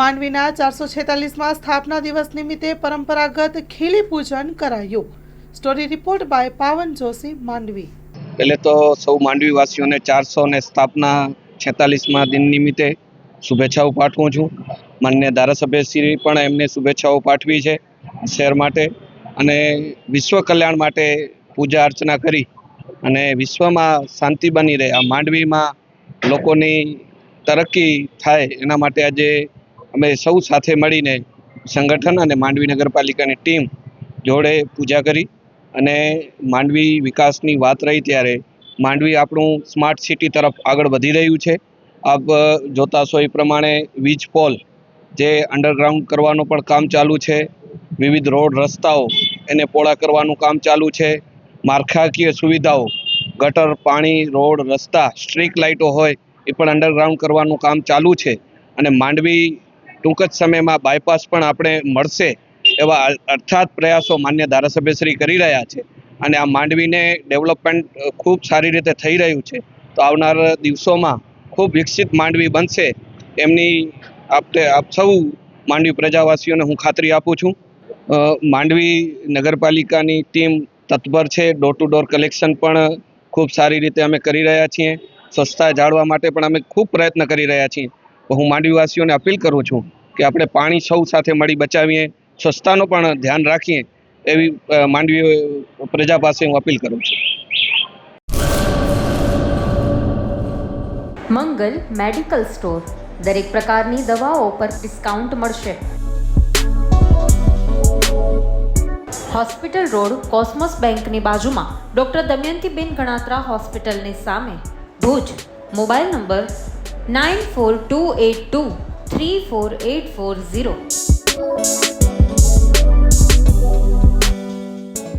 માંડવીના 446માં સ્થાપના દિવસ નિમિત્તે પરંપરાગત ખીલી પૂજન કરાયું. સ્ટોરી રિપોર્ટ બાય પાવન જોશી, માંડવી. પહેલે તો સૌ માંડવી વાસીઓને 400 સ્થાપના 46માં દિન નિમિત્તે શુભેચ્છાઓ પાઠવું છું. માન્ય ધારાસભ્યશ્રી પણ એમને શુભેચ્છાઓ પાઠવી છે શહેર માટે, અને વિશ્વ કલ્યાણ માટે પૂજા અર્ચના કરી અને વિશ્વમાં શાંતિ બની રહે, આ માંડવીમાં લોકોની તરક્કી થાય એના માટે આજે અમે સૌ સાથે મળીને સંગઠન અને માંડવી નગરપાલિકાની ટીમ જોડે પૂજા કરી. અને માંડવી વિકાસની વાત રહી ત્યારે માંડવી આપણું સ્માર્ટ સિટી તરફ આગળ વધી રહ્યું છે. આપ જોતા છો એ પ્રમાણે વીજ પોલ જે અંડરગ્રાઉન્ડ કરવાનું પણ કામ ચાલુ છે, વિવિધ રોડ રસ્તાઓ એને પહોળા કરવાનું કામ ચાલુ છે, માળખાકીય સુવિધાઓ ગટર, પાણી, રોડ, રસ્તા, સ્ટ્રીટ લાઇટો હોય એ પણ અંડરગ્રાઉન્ડ કરવાનું કામ ચાલુ છે. અને માંડવી ટૂંક જ સમયમાં બાયપાસ પણ આપણે મળશે એવા અર્થાત પ્રયાસો માન્ય ધારાસભ્યશ્રી કરી રહ્યા છે. અને આ માંડવીને ડેવલપમેન્ટ ખૂબ સારી રીતે થઈ રહ્યું છે. તો આવનાર દિવસોમાં ખૂબ વિકસિત માંડવી બનશે એમની આપ સૌ માંડવી પ્રજાવાસીઓને હું ખાતરી આપું છું. માંડવી નગરપાલિકાની ટીમ તત્પર છે. ડોર ટુ ડોર કલેક્શન પણ ખૂબ સારી રીતે અમે કરી રહ્યા છીએ. સ્વચ્છતા જાળવવા માટે પણ અમે ખૂબ પ્રયત્ન કરી રહ્યા છીએ. હું માંડવીવાસીઓને અપીલ કરું છું કે આપણે પાણી સૌ સાથે મળી બચાવીએ, સ્વચ્છતાનો પણ ધ્યાન રાખીએ એવી માંડવી પ્રજા પાસે હું અપીલ કરું છું. મંગલ મેડિકલ સ્ટોર, દરેક પ્રકારની દવાઓ પર ડિસ્કાઉન્ટ મળશે. હોસ્પિટલ રોડ, કોસ્મોસ બેંકની બાજુમાં, ડૉક્ટર દમયંતીબેન ગણાત્રા હોસ્પિટલની સામે, ભુજ. Mobile number 9428234840.